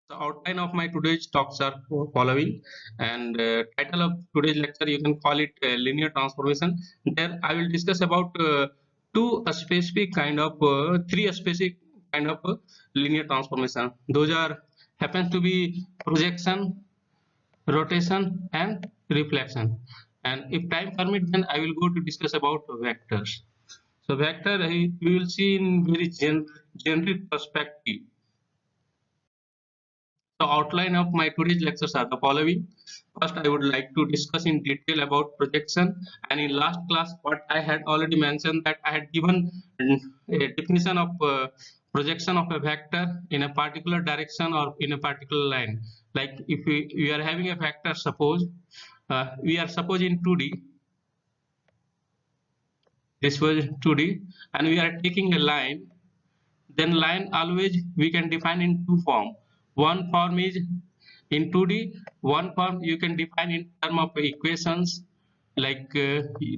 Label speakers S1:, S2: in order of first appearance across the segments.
S1: The outline of my today's talks are following, and title of today's lecture you can call it linear transformation. There I will discuss about three specific kind of linear transformation. Those are happens to be projection, rotation, and reflection. And if time permit, then I will go to discuss about vectors. So vector we will see in very generic perspective. The outline of my today's lectures are the following. First, I would like to discuss in detail about projection. And in last class, what I had already mentioned that I had given a definition of projection of a vector in a particular direction or in a particular line. Like if we are having a vector, suppose we are suppose in 2D. This was 2D, and we are taking a line. Then line always we can define in two form. One form is in 2D, one form you can define in term of equations, like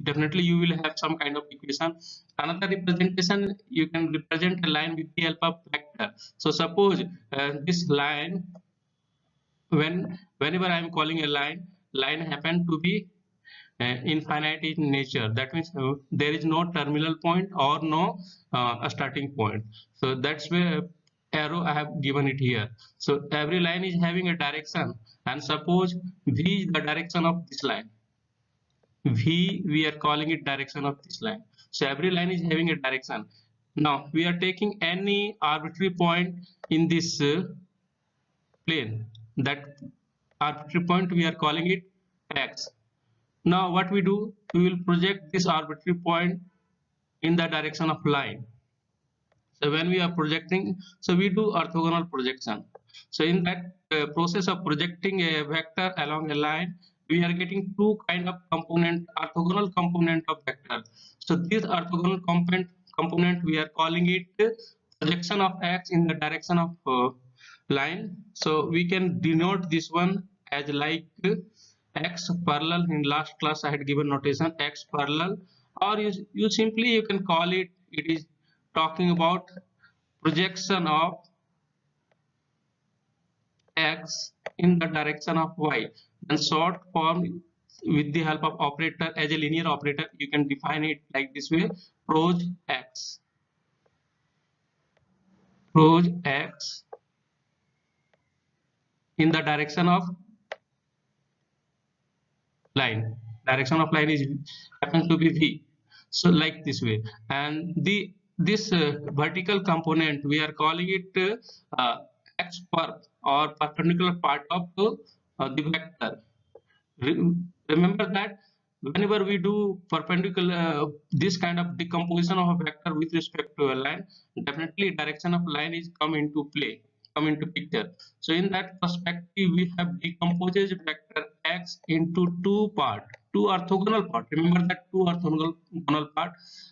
S1: definitely you will have some kind of equation. Another representation, you can represent a line with the help of vector. So suppose this line, whenever I am calling a line happen to be infinite in nature. That means there is no terminal point or no a starting point. So that's where arrow I have given it here. So every line is having a direction, and suppose V is the direction of this line. V, we are calling it direction of this line. So every line is having a direction. Now we are taking any arbitrary point in this plane. That arbitrary point we are calling it X. Now what we do, we will project this arbitrary point in the direction of line. So when we are projecting, so we do orthogonal projection. So in that process of projecting a vector along a line, we are getting two kind of component, orthogonal component of vector. So this orthogonal component we are calling it projection of x in the direction of line. So we can denote this one as like x parallel. In last class I had given notation x parallel, or you simply you can call it, it is talking about projection of x in the direction of y. Then short form with the help of operator as a linear operator you can define it like this way: proj x in the direction of line. Direction of line is happens to be v. So like this way, and this vertical component we are calling it x perp or perpendicular part of the vector. Remember that whenever we do perpendicular this kind of decomposition of a vector with respect to a line, definitely direction of line is come into play, come into picture. So in that perspective we have decomposed vector x into two orthogonal part. Remember that two orthogonal part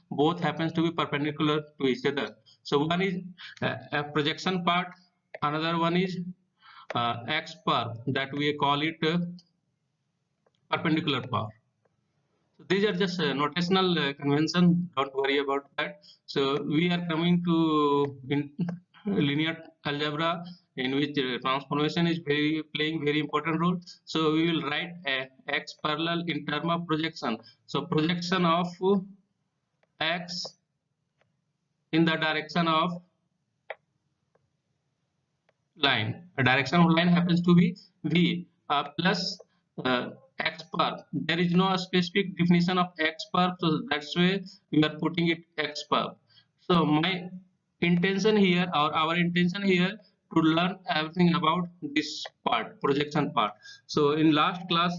S1: both happens to be perpendicular to each other. So one is a projection part, another one is x perp, that we call it perpendicular part. So these are just notational convention. Don't worry about that. So we are coming to in linear algebra, in which transformation is playing very important role. So we will write x parallel in term of projection. So projection of x in the direction of line. A direction of line happens to be v plus x perp. There is no specific definition of x perp, so that's why we are putting it x perp. So my intention here, or our intention here, to learn everything about this part, projection part. So in last class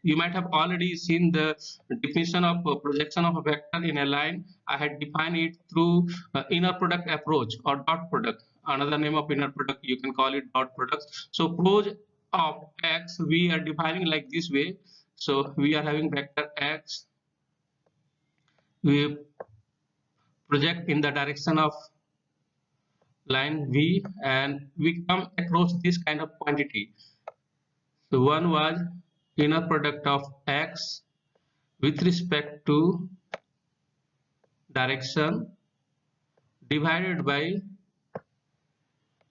S1: you might have already seen the definition of projection of a vector in a line. I had defined it through inner product approach or dot product. Another name of inner product, you can call it dot product. So proj of x we are defining like this way. So we are having vector x, we project in the direction of line v, and we come across this kind of quantity. So one was inner product of x with respect to direction divided by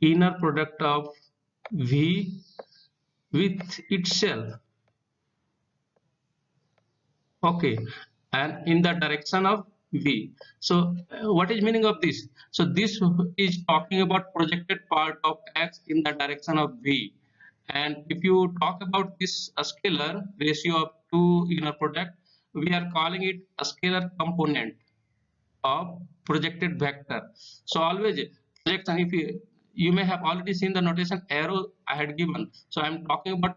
S1: inner product of V with itself. Okay, and in the direction of V. So what is meaning of this? So this is talking about projected part of X in the direction of V. And if you talk about this scalar ratio of two inner product, we are calling it a scalar component of projected vector. So always projection, if you may have already seen the notation arrow I had given. So I am talking about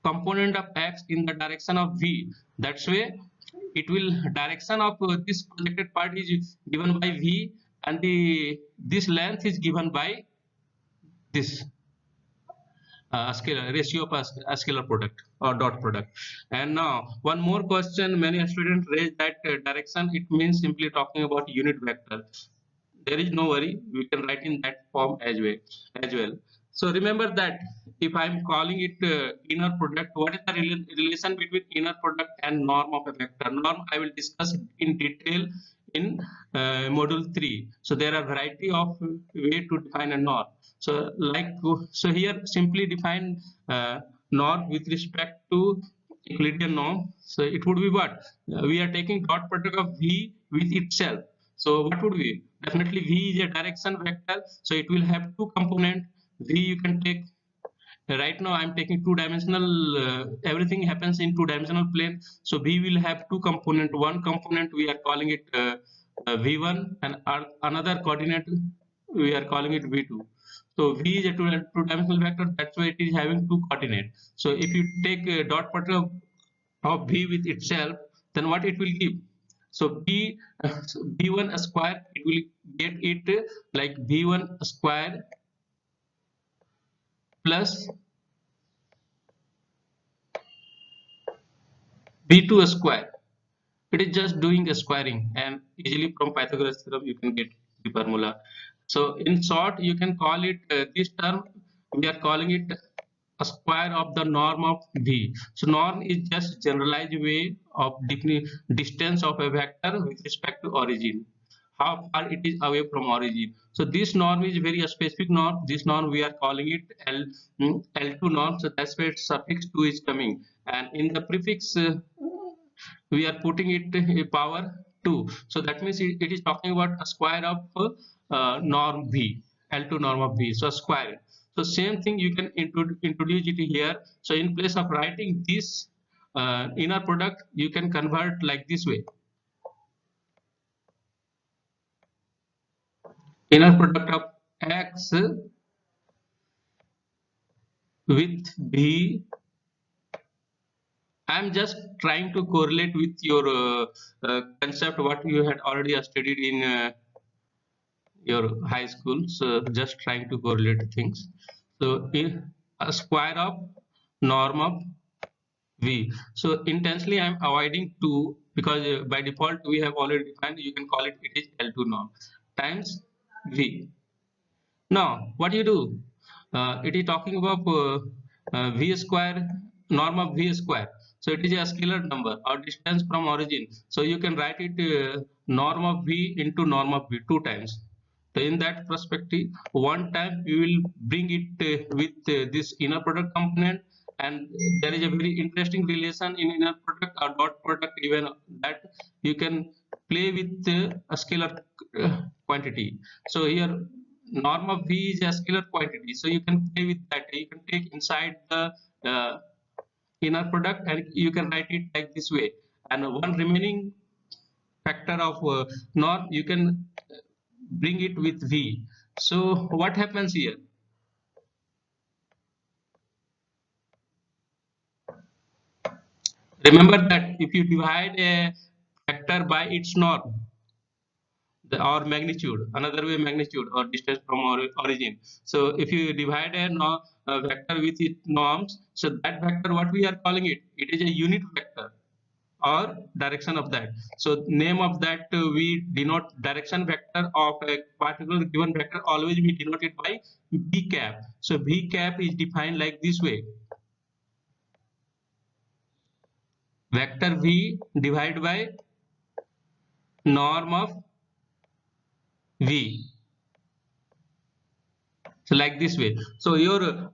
S1: component of X in the direction of V. That's way it will direction of this projected part is given by V, and the this length is given by this scalar ratio of a scalar product or dot product. And now one more question many students raise, that direction, it means simply talking about unit vector. There is no worry, we can write in that form as well. So remember that if I am calling it inner product, what is the relation between inner product and norm of a vector? Norm I will discuss in detail in module 3. So there are variety of way to define a norm. So so here simply define norm with respect to Euclidean norm. So it would be what? We are taking dot product of V with itself. So what would be? Definitely V is a direction vector. So it will have two component. V you can take. Right now I'm taking two-dimensional. Everything happens in two-dimensional plane. So V will have two component. One component we are calling it V1, and another coordinate we are calling it V2. So V is a two-dimensional vector. That's why it is having two coordinates. So if you take a dot product of V with itself, then what it will give? So V1 square, it will get it like V1 square plus V2 square. It is just doing a squaring, and easily from Pythagoras theorem you can get the formula. So in short, you can call it this term, we are calling it a square of the norm of V. So norm is just generalized way of distance of a vector with respect to origin, how far it is away from origin. So this norm is very specific norm. This norm we are calling it L2 norm. So that's where suffix 2 is coming, and in the prefix we are putting it a power 2. So that means it is talking about a square of norm V, L2 norm of V. So square. So same thing you can introduce it here. So in place of writing this inner product, you can convert like this way. Inner product of X with V. I'm just trying to correlate with your concept what you had already studied in your high school. So just trying to correlate things. So in a square of norm of V. So intentionally I'm avoiding 2 because by default we have already defined, you can call it, it is L2 norm times V. Now what you do? It is talking about V square, norm of V square. So it is a scalar number or distance from origin. So you can write it norm of V into norm of V 2 times. So in that perspective, one time you will bring it with this inner product component, and there is a very interesting relation in inner product or dot product, even that you can play with a scalar quantity. So here norm of V is a scalar quantity, so you can play with that. You can take inside the uh, inner product and you can write it like this way, and one remaining factor of norm you can bring it with V. So what happens here? Remember that if you divide a factor by its norm, or magnitude, another way magnitude or distance from origin. So if you divide a vector with its norms, so that vector, what we are calling it, it is a unit vector or direction of that. So name of that we denote direction vector of a particular given vector, always we denote it by b cap. So b cap is defined like this way: vector v divided by norm of v. So like this way. So your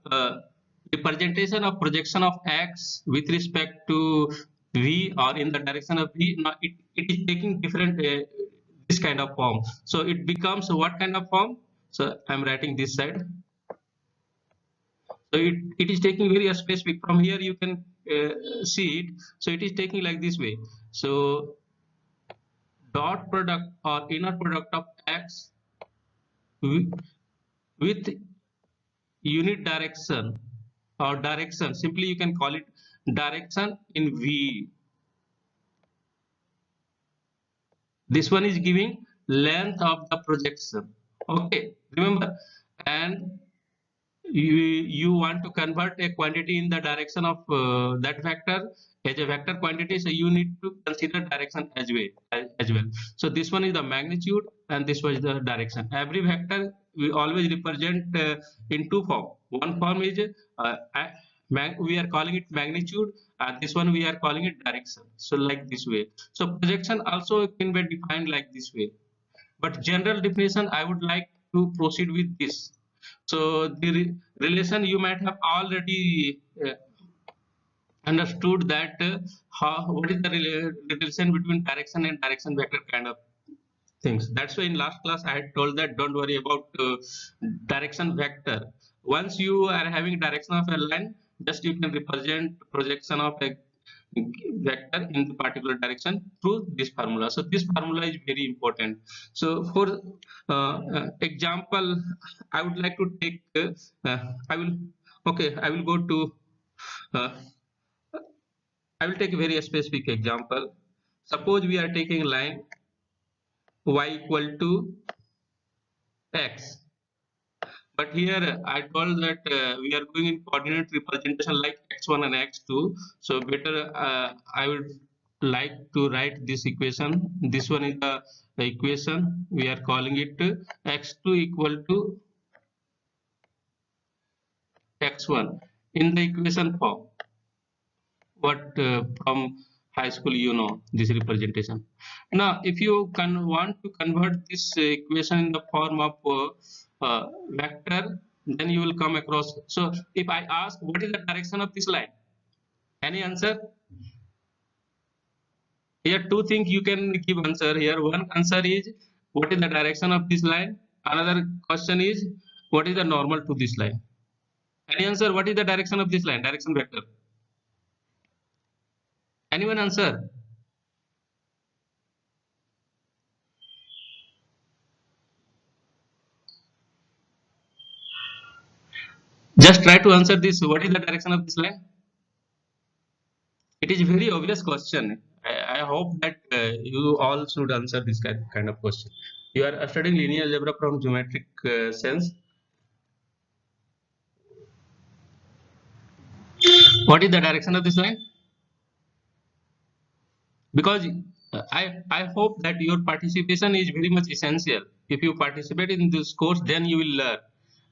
S1: representation of projection of x with respect to v or in the direction of v, now it is taking different this kind of form. So it becomes what kind of form? So I'm writing this side. So it is taking very specific. From here you can see it. So it is taking like this way. So dot product or inner product of x with unit direction or direction, simply you can call it direction in v. This one is giving length of the projection. Okay, remember, and you want to convert a quantity in the direction of that vector as a vector quantity, so you need to consider direction as well. So this one is the magnitude and this was the direction. Every vector we always represent in two form. One form is we are calling it magnitude, and this one we are calling it direction. So like this way. So projection also can be defined like this way, but general definition I would like to proceed with this. So the relation you might have already understood that what is the relation between direction and direction vector kind of things. That's why in last class I had told that don't worry about direction vector. Once you are having direction of a line, just you can represent projection of a vector in the particular direction through this formula. So this formula is very important. So for example, I would like to take I will I will go to uh, I will take a very specific example. Suppose we are taking line y equal to x, but here I told that we are going in coordinate representation like x1 and x2. So better I would like to write this equation. This one is the equation. We are calling it x2 equal to x1 in the equation form. What from high school you know this representation. Now if you want to convert this equation in the form of vector, then you will come across. So if I ask what is the direction of this line, any answer? Here two things you can give answer. Here one answer is what is the direction of this line, another question is what is the normal to this line. Any answer? What is the direction of this line, direction vector? Anyone answer? Just try to answer this. What is the direction of this line? It is a very obvious question. I hope that you all should answer this kind of question. You are studying linear algebra from geometric sense. What is the direction of this line? Because I hope that your participation is very much essential. If you participate in this course, then you will learn.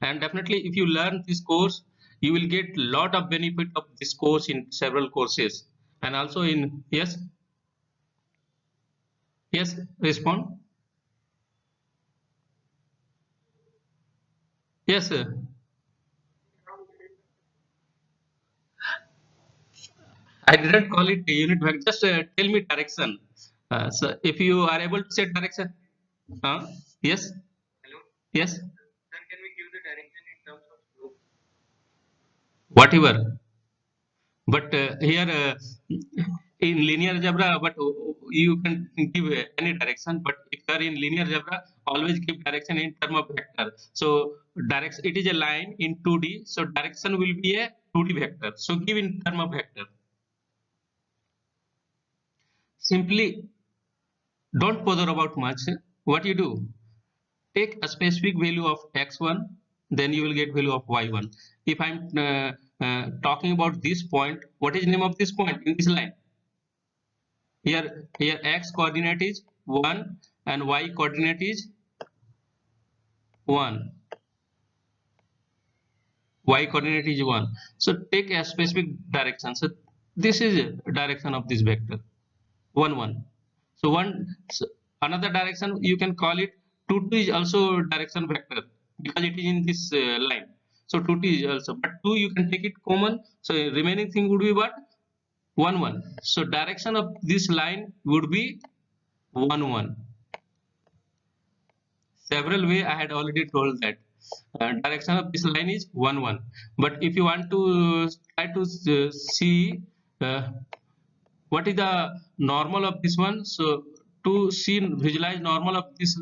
S1: And definitely if you learn this course, you will get lot of benefit of this course in several courses. And also in, yes, respond. Yes, sir. I didn't call it a unit vector. Just tell me direction. So if you are able to set direction, yes, hello, yes. Then can we give the direction in terms of slope? Whatever. But here in linear algebra, but you can give any direction. But if you are in linear algebra, always give direction in term of vector. So direction, it is a line in 2D. So direction will be a 2D vector. So give in term of vector. Simply don't bother about much. What you do, take a specific value of x1, then you will get value of y1. If I'm talking about this point, what is name of this point in this line? Here x coordinate is 1 and y coordinate is 1. Y coordinate is 1. So take a specific direction. So this is a direction of this vector 1 1. So another direction you can call it 2 2 is also direction vector. because it is in this line. So 2t is also, but 2 you can take it common. So remaining thing would be what? 1 1. So direction of this line would be 1 1. Several way I had already told that direction of this line is 1 1. But if you want to try to see uh, what is the normal of this one, so to see visualize normal of this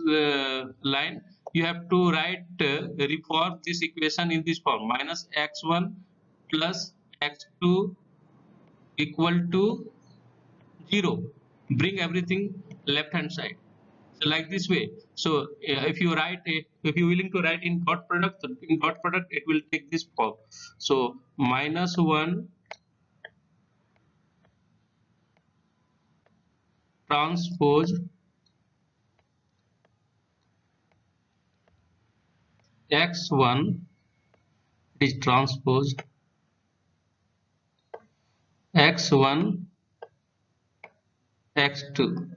S1: line, you have to write reform this equation in this form: minus x1 plus x2 equal to 0. Bring everything left hand side. So like this way. So if you write it, if you willing to write in dot product, in dot product it will take this form. So minus 1 transpose x1 is transpose x1 x2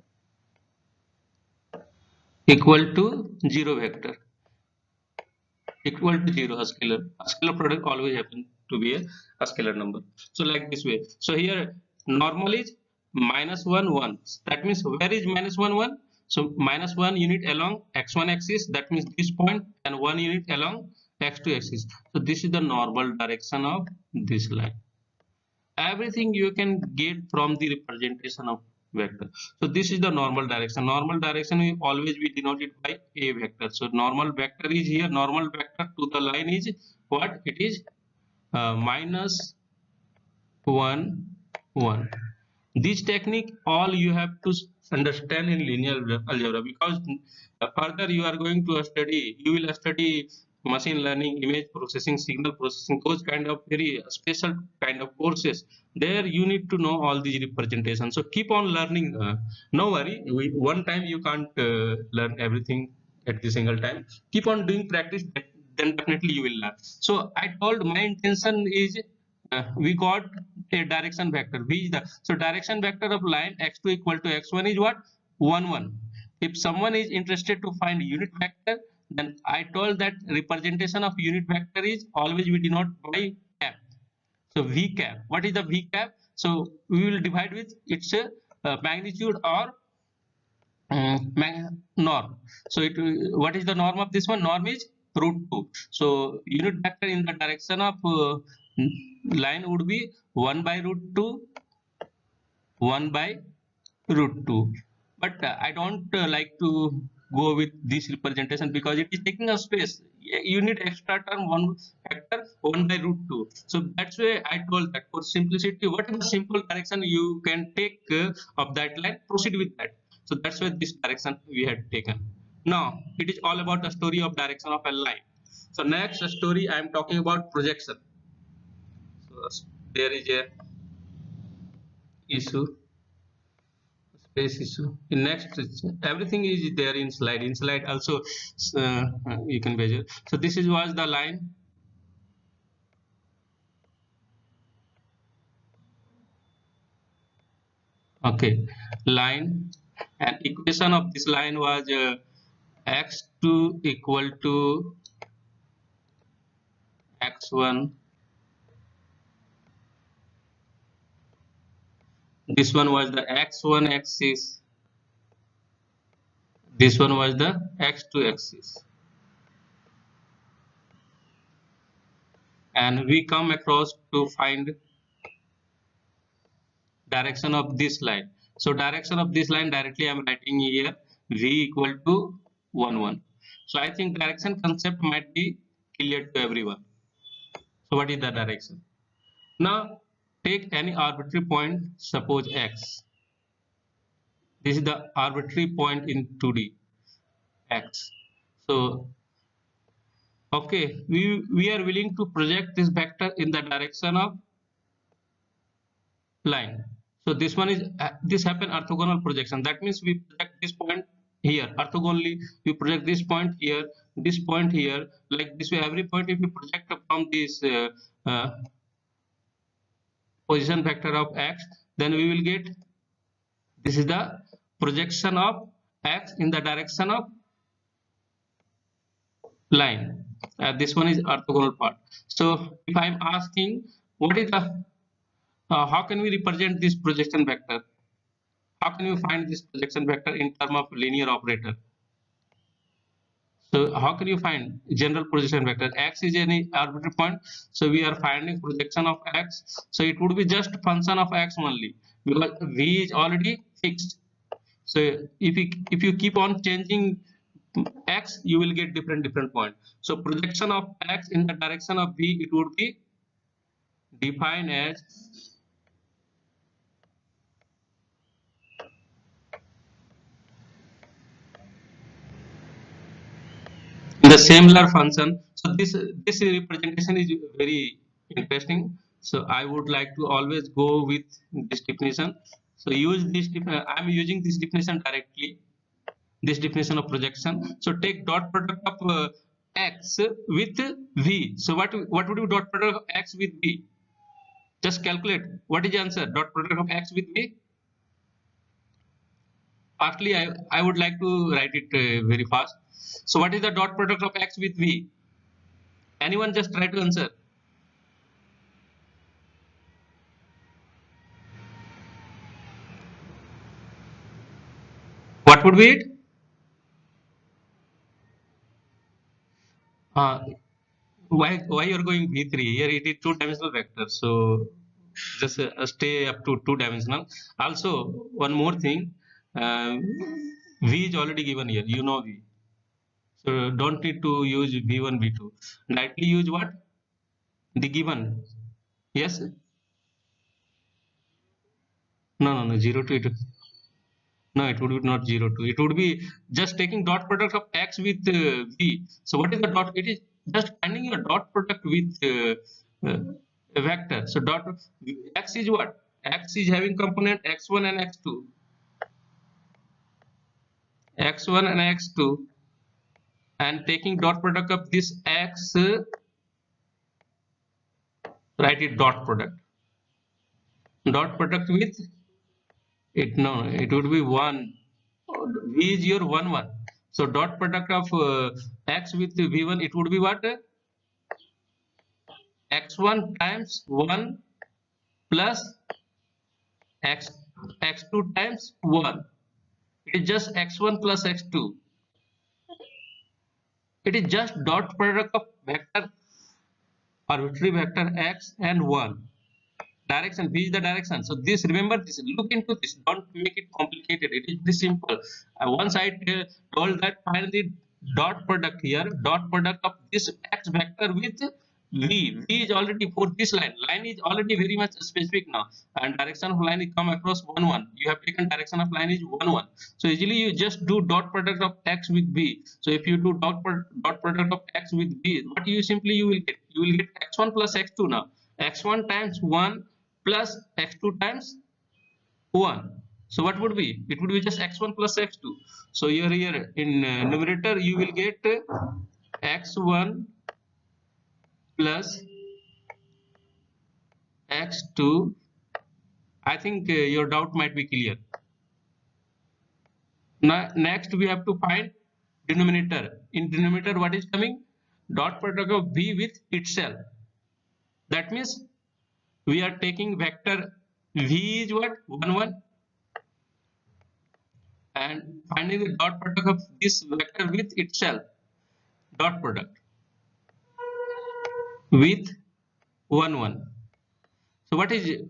S1: equal to 0 vector, equal to 0 a scalar. A scalar product always happen to be a scalar number. So like this way. So here normal is minus 1 1. That means where is minus 1 1? So minus 1 unit along x1 axis, that means this point, and 1 unit along x2 axis. So this is the normal direction of this line. Everything you can get from the representation of vector. So this is the normal direction. Normal direction will always be denoted by a vector. So normal vector is here. Normal vector to the line is what? It is minus 1 1. This technique all you have to understand in linear algebra, because further you are going to study, you will study machine learning, image processing, signal processing, those kind of very special kind of courses. There you need to know all these representations. So keep on learning. No worry, one time you can't learn everything at the single time. Keep on doing practice, then definitely you will learn. So I told my intention is we got a direction vector. V is the, so direction vector of line x2 equal to x1 is what? 1 1. If someone is interested to find unit vector, then I told that representation of unit vector is always we denote by cap. So v cap. What is the v cap? So we will divide with its magnitude or norm. So it, what is the norm of this one? Norm is root 2. So unit vector in the direction of line would be 1 by root 2, 1 by root 2. But I don't like to go with this representation because it is taking a space. You need extra term 1 factor 1 by root 2. So that's why I told that for simplicity, what is the simple direction you can take of that line, proceed with that. So that's why this direction we had taken. Now it is all about the story of direction of a line. So next story I am talking about projection. So there is a issue, space issue. In next, everything is there in slide. In slide also you can measure. So this is was the line. Okay, line, and equation of this line was x2 equal to x1. This one was the x1 axis. This one was the x2 axis. And we come across to find direction of this line. So direction of this line directly I am writing here v equal to 1 1. So I think direction concept might be clear to everyone. So what is the direction? Now take any arbitrary point, suppose x. This is the arbitrary point in 2D, x. So okay, we are willing to project this vector in the direction of line. So this one is this happen orthogonal projection. That means we project this point here orthogonally. We project this point here, like this way. Every point if you project from this position vector of x, then we will get this is the projection of x in the direction of line. This one is orthogonal part. So if I'm asking what is the how can we represent this projection vector? How can you find this projection vector in term of linear operator? So how can you find general projection vector? X is any arbitrary point, so we are finding projection of x. So it would be just function of x only because v is already fixed. So if you keep on changing x, you will get different point. So projection of x in the direction of v, it would be defined as the similar function. So this representation is very interesting. So I would like to always go with this definition. So use this I'm using this definition directly, this definition of projection. So take dot product of x with v. So what would be dot product of x with v? Just calculate. What is the answer? Dot product of x with v. Firstly, I would like to write it very fast. So what is the dot product of x with v? Anyone just try to answer. What would be it? Uh, why you're going v3? Here it is two-dimensional vector. So just stay up to two-dimensional. Also, one more thing. V is already given here. You know v. So don't need to use v1, v2. Directly use what? The given. Yes. No. 0 to it. No, it would be not 0 2. It would be just taking dot product of x with v. So what is the dot? It is just finding your dot product with a vector. So dot x is what? X is having component x1 and x2. x1 and x2, and taking dot product of this x, write it dot product. Dot product with it. No, it would be 1. V is your 1 1. So dot product of x with v1, it would be what? X1 times 1 plus x2 times 1. It is just x1 plus x2. It is just dot product of vector, arbitrary vector x and 1. Direction, v is the direction. So this, remember this, look into this, don't make it complicated. It is very simple. Once I told that find the dot product here, dot product of this x vector with v. V is already for this line is already very much specific now, and direction of line is come across 1 1. You have taken direction of line is 1 1. So easily you just do dot product of x with v. So if you do dot product of x with v, what you simply you will get x1 plus x2 now. X1 times 1 plus x2 times 1. So what would be? It would be just x1 plus x2. So here in numerator you will get x1 plus x2. I think your doubt might be clear. Now next we have to find denominator. In denominator what is coming? Dot product of v with itself. That means we are taking vector v is what? 1 1, and finding the dot product of this vector with itself. Dot product with 1 1. So what is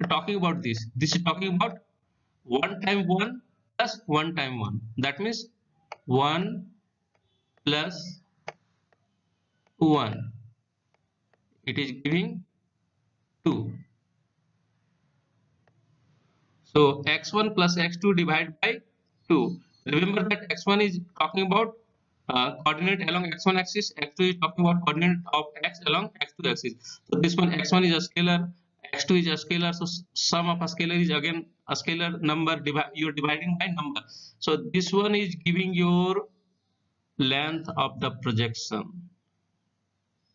S1: talking about this? This is talking about 1 times 1 plus 1 times 1. That means 1 plus 1. It is giving 2. So x1 plus x2 divided by 2. Remember that x1 is talking about coordinate along x1 axis, x2 is talking about coordinate of x along x2 axis. So this one x1 is a scalar, x2 is a scalar. So sum of a scalar is again a scalar number. You're dividing by number. So this one is giving your length of the projection.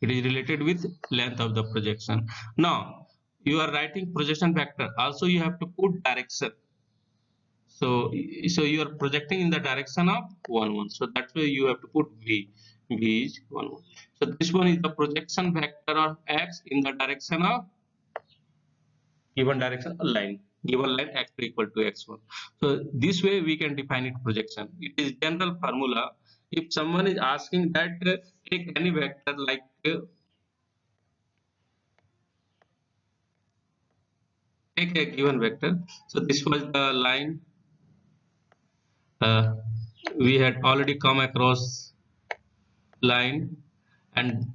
S1: It is related with length of the projection. Now you are writing projection vector. Also you have to put direction. So you are projecting in the direction of 1 1. So that's why you have to put v. B is 1 1. So this one is the projection vector of x in the direction of given direction line. Given line x equal to x1. So this way we can define it projection. It is general formula. If someone is asking that take any vector like take a given vector. So this was the line. We had already come across line, and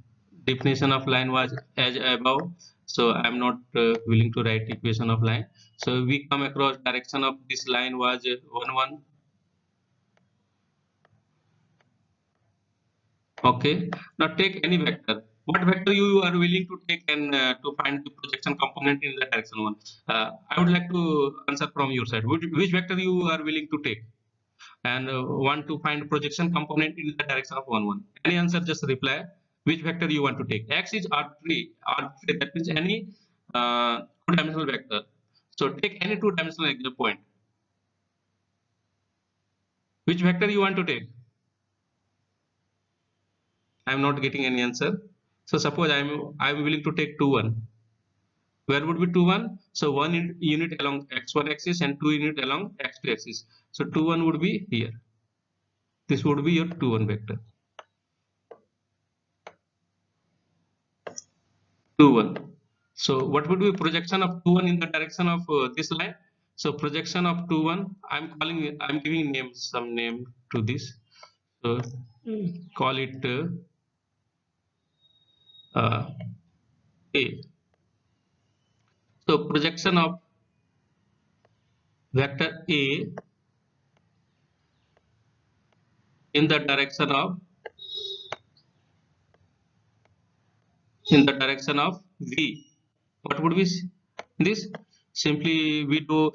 S1: definition of line was as above. So I'm not willing to write equation of line. So we come across direction of this line was 1 1. Okay. Now take any vector. What vector you are willing to take and to find the projection component in the direction one? I would like to answer from your side. Which vector you are willing to take and want to find projection component in the direction of 1 1? Any answer? Just reply. Which vector you want to take? X is arbitrary. Arbitrary. That means any two-dimensional vector. So take any two-dimensional point. Which vector you want to take? I am not getting any answer. So suppose I'm willing to take 2 1. Where would be 2 1? So 1 unit along x1 axis and 2 unit along x2 axis. So 2 1 would be here. This would be your 2 1 vector. 2 1. So what would be projection of 2 1 in the direction of this line? So projection of 2 1. I'm giving some name to this. So call it A. So projection of vector A in the direction of V. What would be this? Simply we do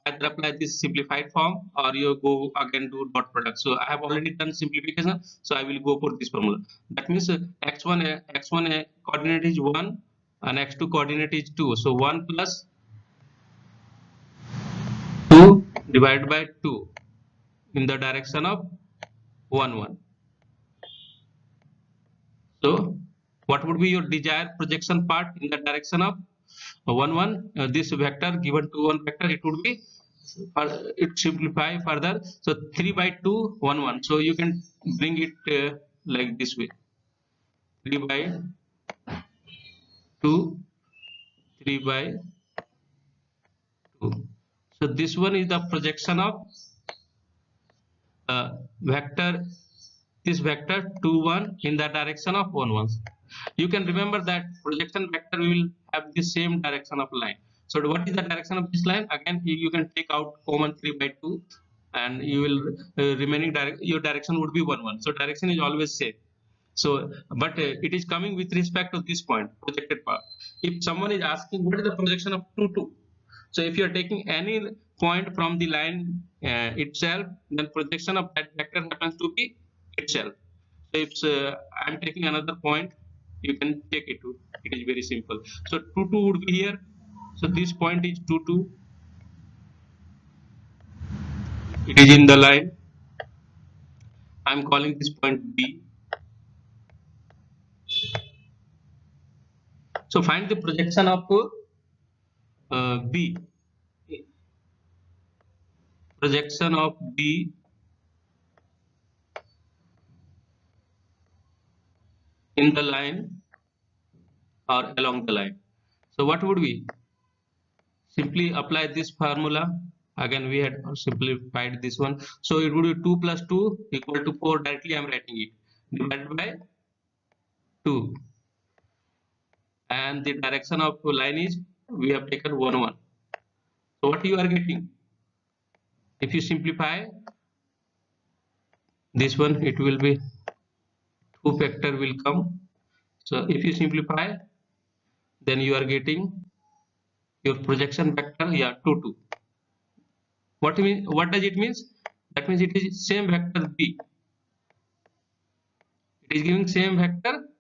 S1: either apply this simplified form or you go again do dot product. So I have already done simplification, so I will go for this formula. That means x1 coordinate is 1 and x2 coordinate is 2. So 1 plus 2 divided by 2 in the direction of 1 1. So what would be your desired projection part in the direction of 1 1? This vector given to 1 vector, it would be it simplify further. So 3 by 2 1 1. So you can bring it like this way: 3 by 2 3 by 2. So this one is the projection of vector, this vector 2 1 in the direction of 1 1. You can remember that projection vector will have the same direction of line. So what is the direction of this line? Again you can take out common 3 by 2 and you will remaining your direction would be 1 1. So direction is always same. So but it is coming with respect to this point, projected part. If someone is asking what is the projection of 2 2, so if you are taking any point from the line itself, then projection of that vector happens to be itself. So if I'm taking another point, you can take it to. It is very simple. So 2 2 would be here. So this point is 2 2. It is in the line. I'm calling this point B. So find the projection of B. Projection of B in the line or along the line. So what would we simply apply this formula? Again we had simplified this one. So it would be 2 plus 2 equal to 4. Directly I'm writing it divided by 2. And the direction of line is we have taken 1 1. So what you are getting? If you simplify this one, it will be 2 factor will come. So if you simplify, then you are getting your projection vector, 2 2. What does it means? That means it is same vector B. It is giving same vector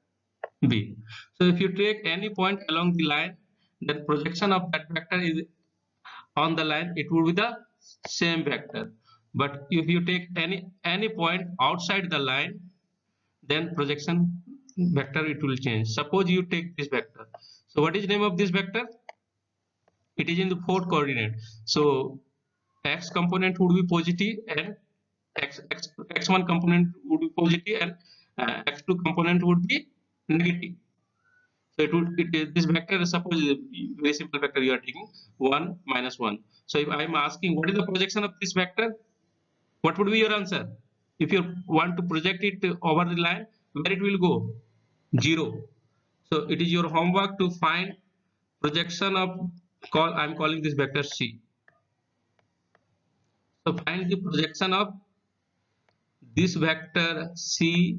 S1: B. So if you take any point along the line, then projection of that vector is on the line, it would be the same vector. But if you take any point outside the line, then projection vector it will change. Suppose you take this vector. So what is the name of this vector? It is in the fourth coordinate. So x component would be positive and x1 component would be positive and x2 component would be negative. So this vector, suppose very simple vector you are taking 1 minus 1. So if I am asking what is the projection of this vector, what would be your answer? If you want to project it over the line, where it will go? 0. So it is your homework to find projection of I am calling this vector C. So find the projection of this vector C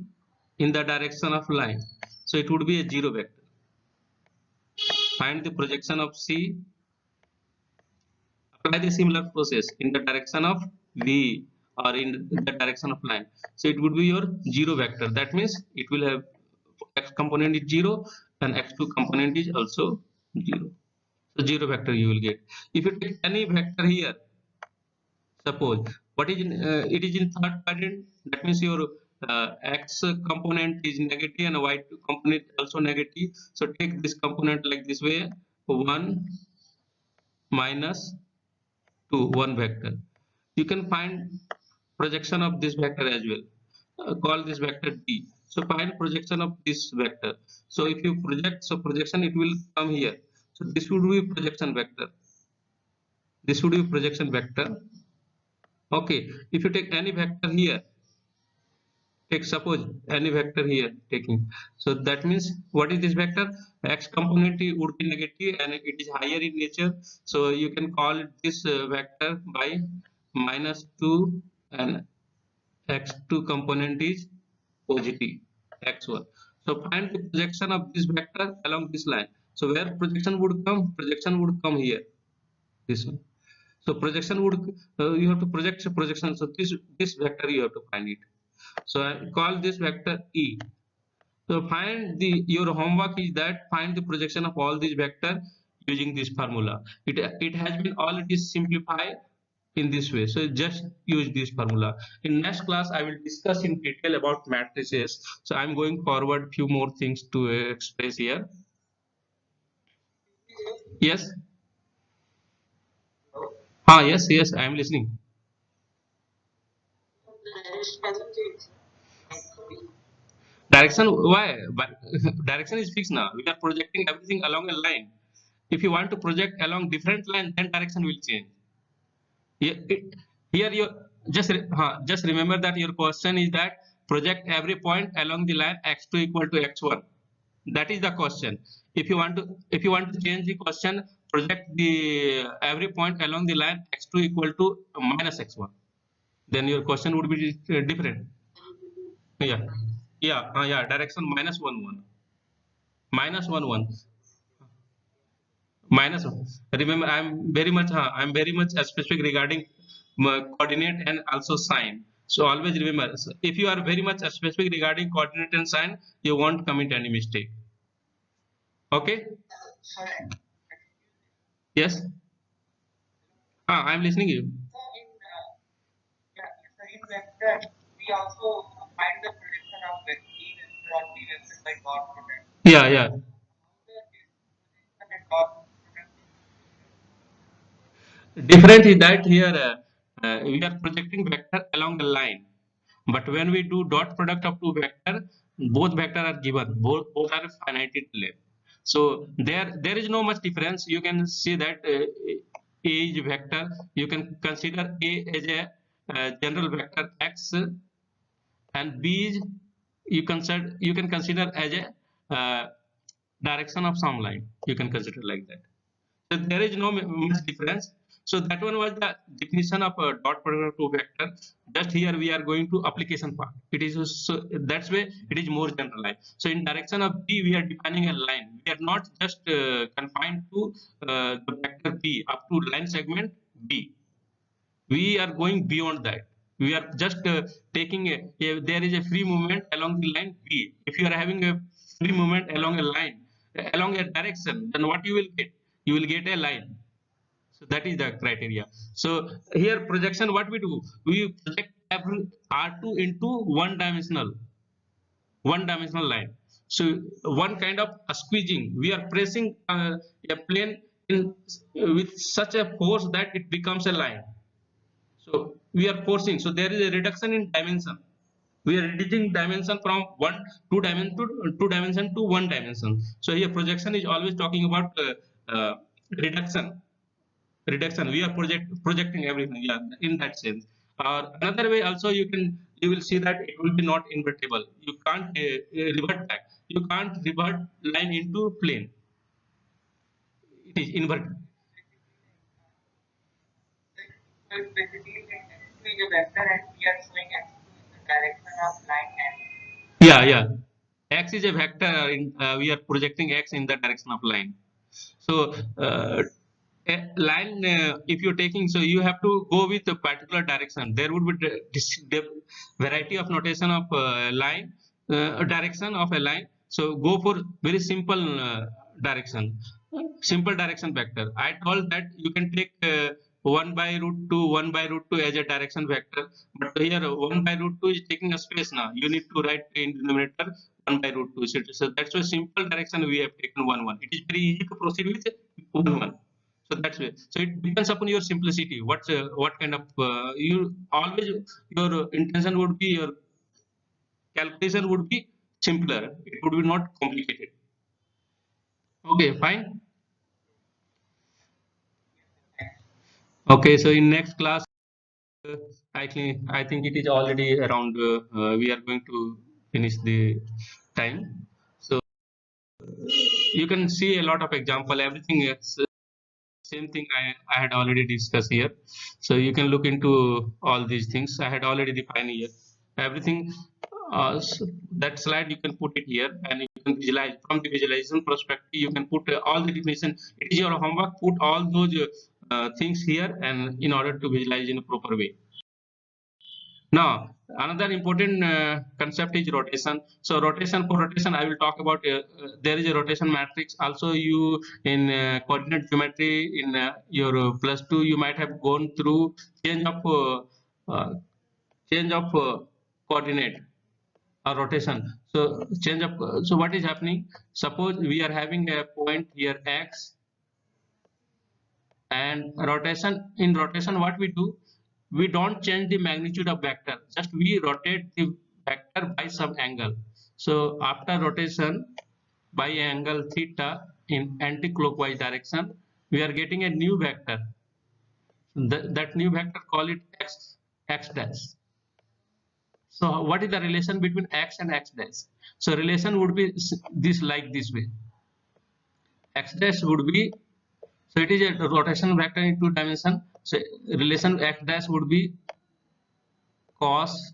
S1: in the direction of line. So it would be a 0 vector. Find the projection of C. Apply the similar process in the direction of V or in the direction of line. So it would be your 0 vector. That means it will have x component is 0 and x2 component is also 0. So 0 vector you will get. If you take any vector here, suppose what is it is in third quadrant, that means your x component is negative and y component also negative. So take this component like this way, 1 minus 2, 1 vector. You can find projection of this vector as well. Call this vector D. So find projection of this vector. So if you project, so projection it will come here. So this would be projection vector. This would be projection vector. Okay, if you take any vector here, take suppose any vector here taking, so that means what is this vector? X component would be negative and it is higher in nature, so you can call this vector by -2 and x2 component is positive x1. So find the projection of this vector along this line. So where projection would come? Projection would come here, this one. So projection would you have to project projection. So this vector you have to find it. So I call this vector E. So find your homework is that find the projection of all these vector using this formula. It has been already simplified in this way. So just use this formula. In next class I will discuss in detail about matrices. So I'm going forward few more things to express here. Yes. Yes, I am listening. Direction, why? But direction is fixed now. We are projecting everything along a line. If you want to project along different line, then direction will change. Here you just remember that your question is that project every point along the line x2 equal to x1. That is the question. If you want to change the question, project the every point along the line x2 equal to minus x1. Then your question would be different. Yeah, yeah. Direction -1 1, -1 1, -1. Remember, I'm very much specific regarding coordinate and also sign. So always remember, so if you are very much specific regarding coordinate and sign, you won't commit any mistake. Okay? Yes. I'm listening to you. Yeah. Difference is that here we are projecting vector along the line, but when we do dot product of two vector, both vector are given, both are finite length. So there is no much difference. You can see that A is vector. You can consider A as a general vector x, and B is you can consider as a direction of some line. You can consider like that. So there is no much difference. So that one was the definition of a dot product of two vector. Just here we are going to application part. It is so that's way it is more generalized. So in direction of B we are defining a line. We are not just confined to the vector B up to line segment B. We are going beyond that. We are just taking there is a free movement along the line B. If you are having a free movement along a line, along a direction, then what you will get? You will get a line. So that is the criteria. So here projection, what we do? We project every R2 into one dimensional. one dimensional line. So one kind of a squeezing, we are pressing a plane in with such a force that it becomes a line. So we are forcing, so there is a reduction in dimension. We are reducing dimension from two dimension to one dimension. So here projection is always talking about reduction. Reduction. We are projecting everything. Yeah, in that sense. Another way also you will see that it will be not invertible. You can't revert back. You can't revert line into plane. It is inverted. So it's basically like x is a vector and we are showing x in the direction of line n. Yeah, yeah. X is a vector. We are projecting x in the direction of line. So a line, if you're taking, so you have to go with a particular direction. There would be the variety of notation of line, direction of a line. So go for very simple direction, simple direction vector. I told that you can take 1 by root 2, 1 by root 2 as a direction vector, but here 1 by root 2 is taking a space now. You need to write in denominator 1 by root 2. So that's why simple direction we have taken 1 1. It is very easy to proceed with 1 1. So that's way. So it depends upon your simplicity. What kind of you always your intention would be, your calculation would be simpler. It would be not complicated. Okay, fine. Okay, so in next class, I think it is already around. We are going to finish the time. So you can see a lot of example. Everything is same thing I had already discussed here. So you can look into all these things. I had already defined here. Everything, so that slide you can put it here and you can visualize from the visualization perspective. You can put all the definition. It is your homework. Put all those things here and in order to visualize in a proper way. Now, another important concept is rotation. So rotation, for rotation, I will talk about, there is a rotation matrix. Also, you in coordinate geometry in your +2, you might have gone through change of coordinate or rotation. So change of, so what is happening? Suppose we are having a point here x, and rotation, in rotation what we do, we don't change the magnitude of vector, just we rotate the vector by some angle. So after rotation by angle theta in anti-clockwise direction, we are getting a new vector. That new vector, call it x dash. So what is the relation between x and x dash? So relation would be this, like this way. X dash would be, so it is a rotation vector in two dimension. So relation x dash would be cos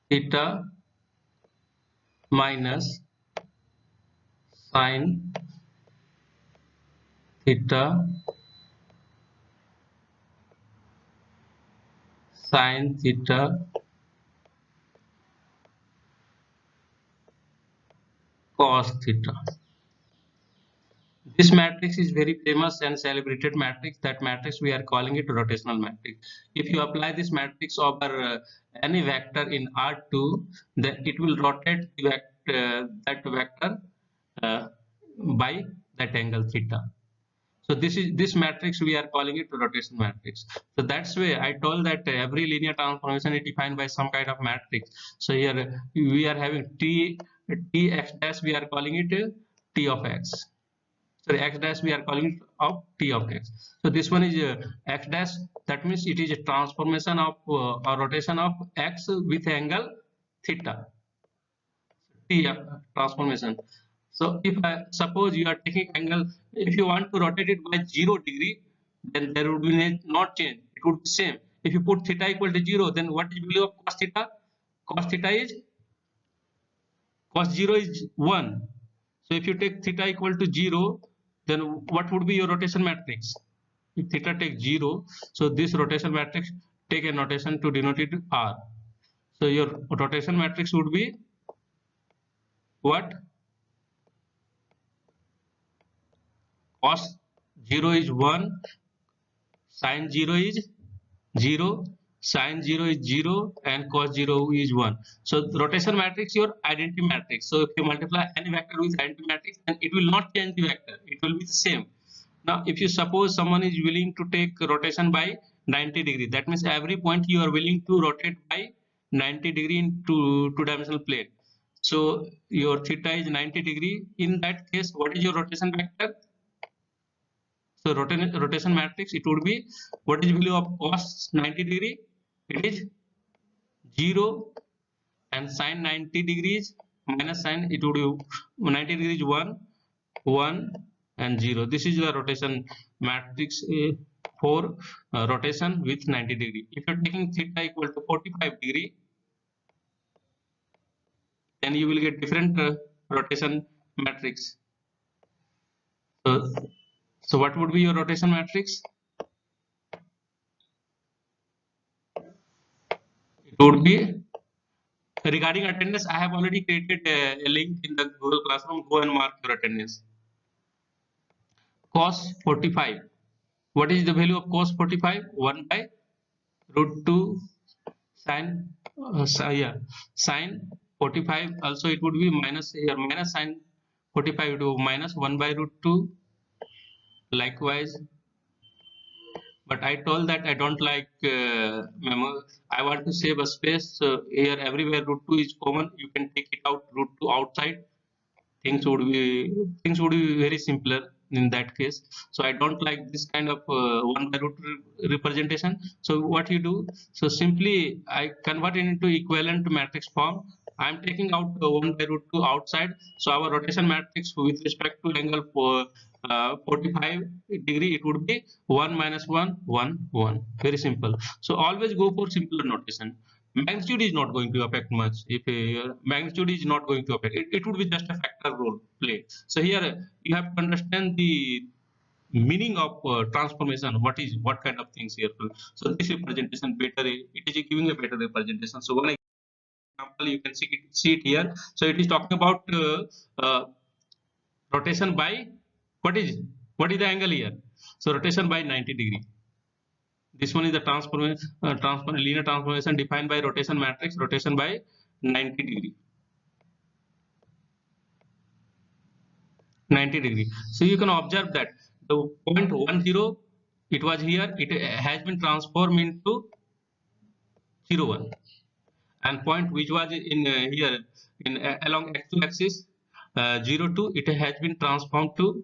S1: theta minus sin theta sin theta cos theta. This matrix is very famous and celebrated matrix. That matrix we are calling it rotational matrix. If you apply this matrix over any vector in R2, then it will rotate the that vector uh, by that angle theta. So this matrix we are calling it rotation matrix. So that's why I told that every linear transformation is defined by some kind of matrix. So here we are having t x dash, we are calling it t of x. So x dash we are calling it of t of x. So this one is x dash, that means it is a transformation of or rotation of x with angle theta. T transformation. So if I suppose you are taking angle, if you want to rotate it by 0°, then there would be not change. It would be same. If you put theta equal to 0, then what is value of cos theta? Cos theta is, cos 0 is 1. So if you take theta equal to 0, then what would be your rotation matrix? If theta takes 0, so this rotation matrix take a notation to denote it R. So your rotation matrix would be what? Cos 0 is 1, sin 0 is 0, Sine 0 is 0 and cos 0 is 1. So the rotation matrix your identity matrix. So if you multiply any vector with identity matrix, then it will not change the vector, it will be the same. Now if you suppose someone is willing to take rotation by 90 degree, that means every point you are willing to rotate by 90 degree in two-dimensional plane. So your theta is 90 degree. In that case, what is your rotation vector? So rotation matrix, it would be, what is value of cos 90 degree? It is 0, and sine 90 degrees minus sine, it would be 90 degrees 1, 1 and 0. This is the rotation matrix for rotation with 90 degree. If you are taking theta equal to 45 degree, then you will get different rotation matrix. So what would be your rotation matrix? It would be, regarding attendance, I have already created a link in the Google Classroom. Go and mark your attendance. Cos 45. What is the value of cos 45? 1 by root 2 sine, sine 45. Also it would be minus here, minus sine 45 to minus 1 by root 2. Likewise, but I told that I don't like memo. I want to save a space. So here everywhere root 2 is common. You can take it out, root 2 outside. Things would be very simpler in that case. So I don't like this kind of 1 by root representation. So what you do, so simply I convert it into equivalent matrix form. I am taking out 1 by root 2 outside. So our rotation matrix with respect to angle 45 degree, it would be 1 minus 1, 1, 1. Very simple. So always go for simpler notation. Magnitude is not going to affect much. If magnitude is not going to affect, it would be just a factor role play. So here you have to understand the meaning of transformation. What kind of things here. So this representation better, it is giving a better representation. So one example you can see it here. So it is talking about rotation by, what is the angle here? So rotation by 90 degree. This one is the linear transformation defined by rotation matrix, rotation by 90 degree. 90 degree. So you can observe that the point 10, it was here, it has been transformed into 01, and point which was in here in along x2 axis 02, it has been transformed to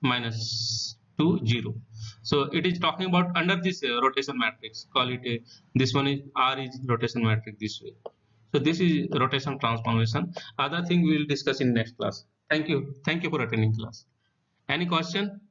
S1: minus 2, 0. So it is talking about under this rotation matrix. Call it this one is R is rotation matrix this way. So this is rotation transformation. Other thing we will discuss in next class. Thank you for attending class. Any question?